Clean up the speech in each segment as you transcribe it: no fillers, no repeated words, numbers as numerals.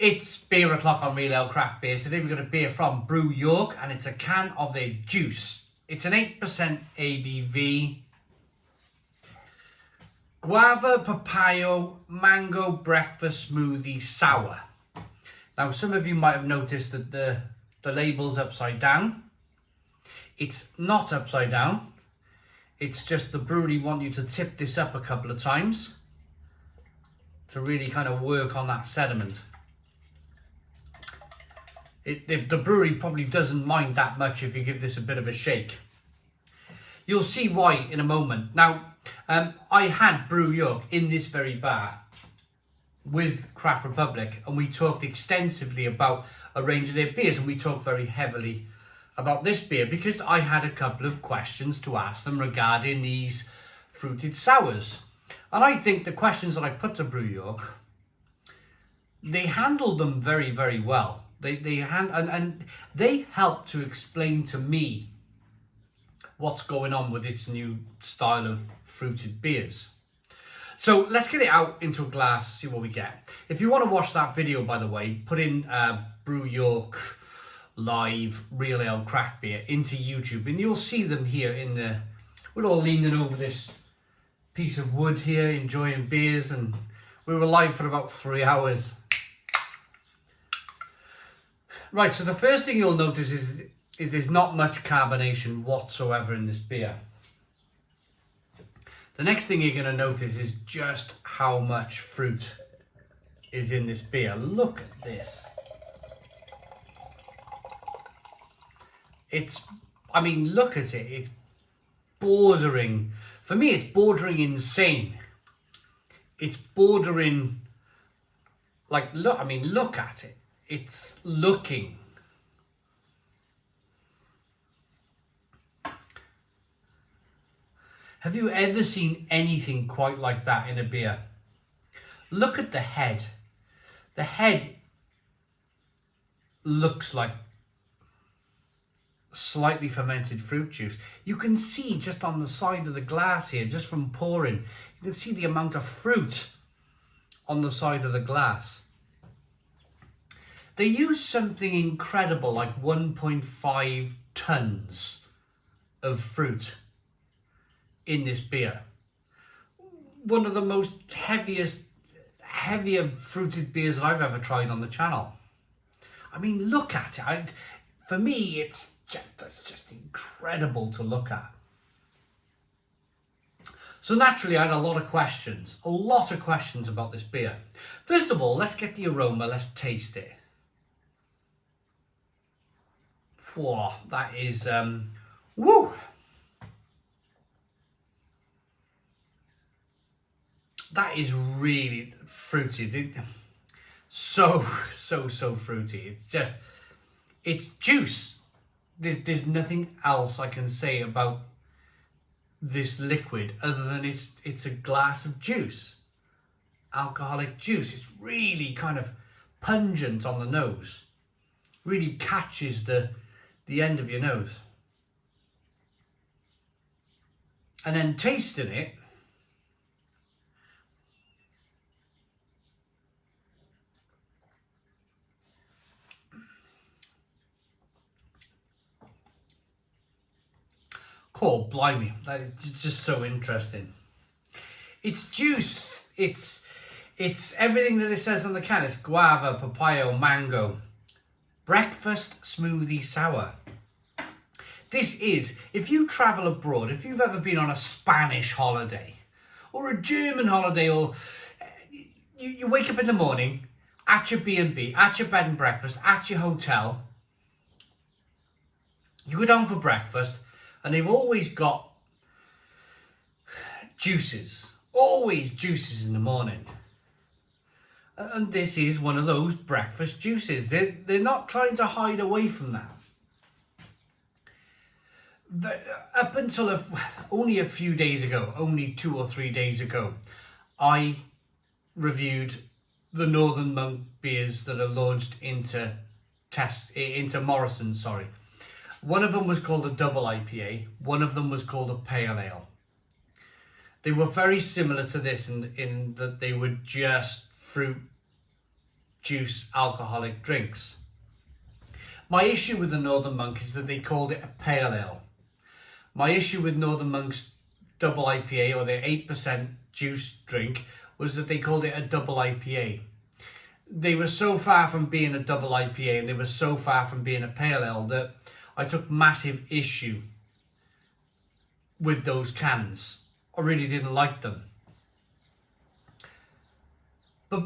It's beer o'clock on Real Ale Craft Beer. Today we've got a beer from Brew York and it's a can of their juice. It's an 8% ABV. Guava, papaya, mango breakfast smoothie sour. Now some of you might have noticed that the label's upside down. It's not upside down. It's just the brewery want you to tip this up a couple of times to really kind of work on that sediment. The brewery probably doesn't mind that much if you give this a bit of a shake. You'll see why in a moment. Now, I had Brew York in this very bar with Craft Republic, and we talked extensively about a range of their beers, and we talked very heavily about this beer because I had a couple of questions to ask them regarding these fruited sours. And I think the questions that I put to Brew York, they handled them very, very well. They helped to explain to me what's going on with its new style of fruited beers. So let's get it out into a glass, see what we get. If you want to watch that video, by the way, put in Brew York live Real Ale Craft Beer into YouTube and you'll see them here in the... We're all leaning over this piece of wood here, enjoying beers, and we were live for about 3 hours. Right, so the first thing you'll notice is there's not much carbonation whatsoever in this beer. The next thing you're going to notice is just how much fruit is in this beer. Look at this. Look at it. It's bordering, for me it's bordering insane. It's bordering, look at it. It's looking. Have you ever seen anything quite like that in a beer? Look at the head. The head looks like slightly fermented fruit juice. You can see just on the side of the glass here, just from pouring, you can see the amount of fruit on the side of the glass. They use something incredible like 1.5 tons of fruit in this beer. One of the most heavier fruited beers that I've ever tried on the channel. I mean, look at it. For me, that's just incredible to look at. So naturally, I had a lot of questions about this beer. First of all, let's get the aroma, let's taste it. Whoa, that is, woo! That is really fruity. So fruity. It's juice. There's nothing else I can say about this liquid other than it's a glass of juice. Alcoholic juice. It's really kind of pungent on the nose. Really catches the end of your nose. And then tasting it, oh, blimey, that is just so interesting. It's juice. It's everything that it says on the can. It's guava, papaya, mango. Breakfast smoothie sour. This is, if you travel abroad, if you've ever been on a Spanish holiday or a German holiday, or you wake up in the morning at your B&B, at your bed and breakfast, at your hotel, you go down for breakfast, and they've always got juices. Always juices in the morning. And this is one of those breakfast juices. They're not trying to hide away from that. Up until only a few days ago, only 2 or 3 days ago, I reviewed the Northern Monk beers that are launched into Morrison, sorry. One of them was called a double IPA. One of them was called a pale ale. They were very similar to this in that they were just fruit juice alcoholic drinks. My issue with the Northern Monk is that they called it a pale ale. My issue with Northern Monk's double IPA, or their 8% juice drink, was that they called it a double IPA. They were so far from being a double IPA and they were so far from being a pale ale that I took massive issue with those cans. I really didn't like them. But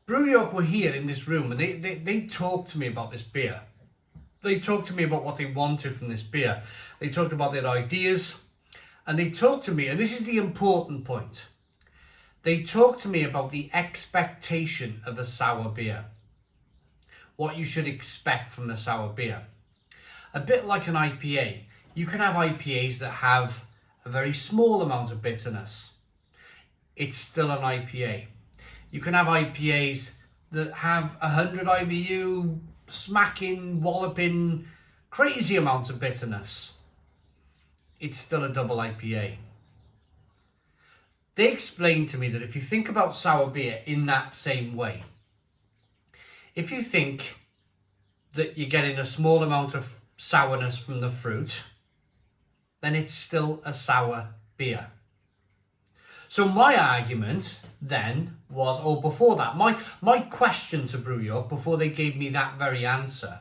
Brew York were here in this room and they talked to me about this beer. They talked to me about what they wanted from this beer. They talked about their ideas, and they talked to me, and this is the important point. They talked to me about the expectation of a sour beer. What you should expect from a sour beer. A bit like an IPA. You can have IPAs that have a very small amount of bitterness. It's still an IPA. You can have IPAs that have 100 IBU, smacking, walloping, crazy amounts of bitterness. It's still a double IPA. They explained to me that if you think about sour beer in that same way, if you think that you're getting a small amount of sourness from the fruit, then it's still a sour beer. So my argument then was, or before that, my question to Brew York, before they gave me that very answer,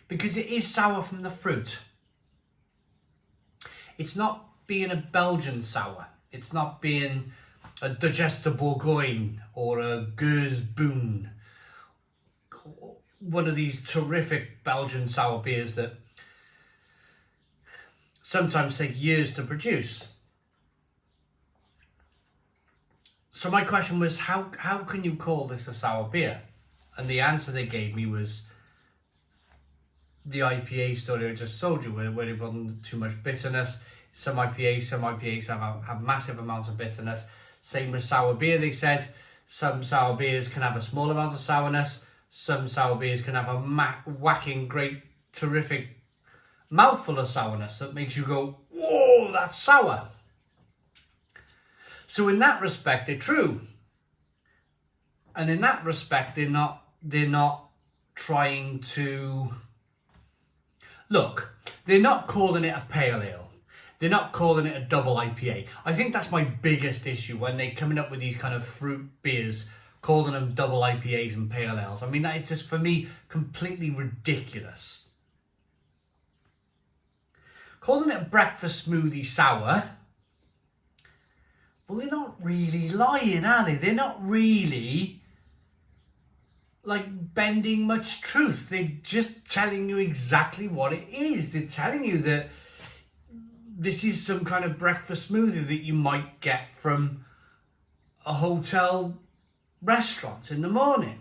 because it is sour from the fruit. It's not being a Belgian sour. It's not being a Digester Bourgogne or a Gueuze Boon. One of these terrific Belgian sour beers that sometimes take years to produce. So my question was, how can you call this a sour beer? And the answer they gave me was the IPA story I just told you, where it wasn't too much bitterness. Some IPAs have massive amounts of bitterness. Same with sour beer, they said. Some sour beers can have a small amount of sourness. Some sour beers can have a whacking, great, terrific mouthful of sourness that makes you go, whoa, that's sour. So in that respect, they're true. And in that respect, they're not trying to... Look, they're not calling it a pale ale. They're not calling it a double IPA. I think that's my biggest issue when they're coming up with these kind of fruit beers, calling them double IPAs and pale ales. I mean, that is just, for me, completely ridiculous. Calling it a breakfast smoothie sour, well, they're not really lying, are they? They're not really bending much truth. They're just telling you exactly what it is. They're telling you that this is some kind of breakfast smoothie that you might get from a hotel restaurant in the morning.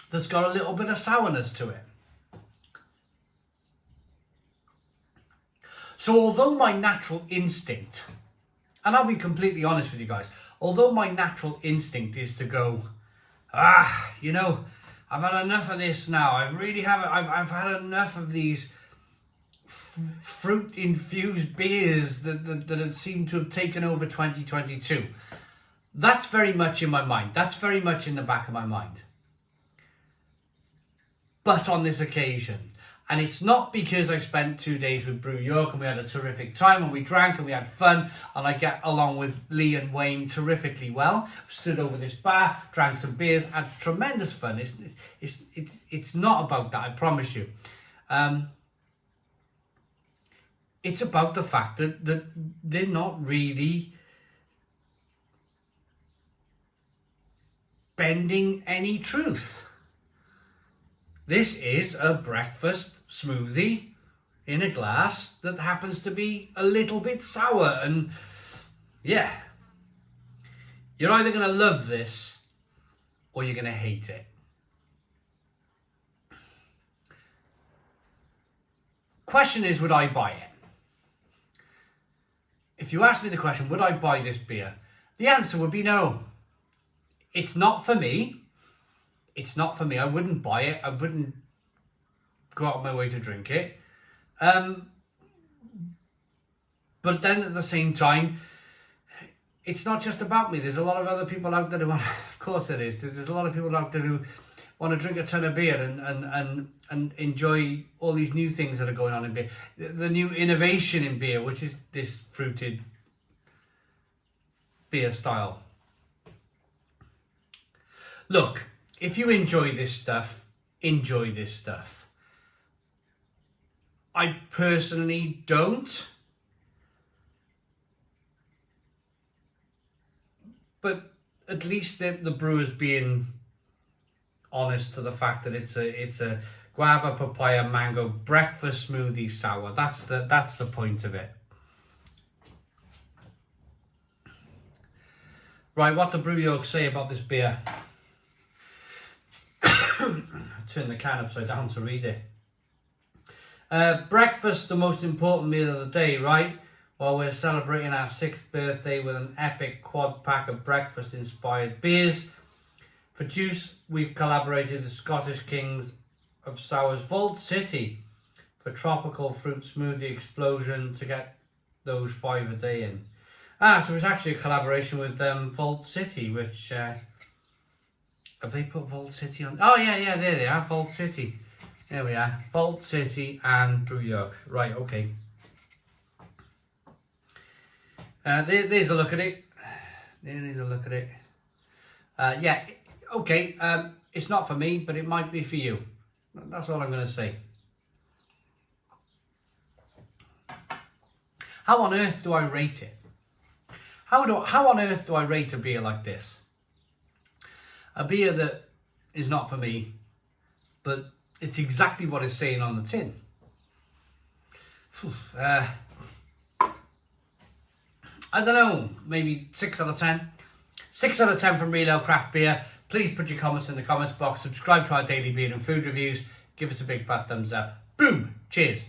That's got a little bit of sourness to it. So although my natural instinct, and I'll be completely honest with you guys, although my natural instinct is to go, I've had enough of this now. I've had enough of these fruit-infused beers that seem to have taken over 2022. That's very much in my mind. That's very much in the back of my mind. But on this occasion, and it's not because I spent 2 days with Brew York and we had a terrific time and we drank and we had fun and I get along with Lee and Wayne terrifically well. Stood over this bar, drank some beers, had tremendous fun. It's not about that, I promise you. It's about the fact that they're not really bending any truth. This is a breakfast smoothie in a glass that happens to be a little bit sour, and yeah, you're either going to love this or you're going to hate it. Question is, would I buy it? If you ask me the question, would I buy this beer? The answer would be no. It's not for me. It's not for me. I wouldn't buy it. I wouldn't go out of my way to drink it. But then at the same time, it's not just about me. There's a lot of other people out there who want, of course there is. There's a lot of people out there who want to drink a ton of beer and enjoy all these new things that are going on in beer. There's a new innovation in beer, which is this fruited beer style. Look, if you enjoy this stuff, enjoy this stuff. I personally don't. But at least the brewer's being honest to the fact that it's a guava, papaya, mango breakfast smoothie sour. That's the point of it. Right, what the Brew York say about this beer? Turn the can upside down to read it. Breakfast, the most important meal of the day, right? While we're celebrating our 6th birthday with an epic quad pack of breakfast inspired beers. For juice, we've collaborated with Scottish Kings of Sours Vault City for tropical fruit smoothie explosion to get those 5 a day in. So it's actually a collaboration with Vault City, which have they put Vault City on? Oh yeah, there they are, Vault City. There we are, Vault City and Brew York. Right, okay. There's a look at it. There's a look at it. Yeah, okay. It's not for me, but it might be for you. That's all I'm going to say. How on earth do I rate it? How on earth do I rate a beer like this? A beer that is not for me, but it's exactly what it's saying on the tin. I don't know, maybe 6 out of 10. 6 out of 10 from Real Ale Craft Beer. Please put your comments in the comments box. Subscribe to our daily beer and food reviews. Give us a big fat thumbs up. Boom! Cheers.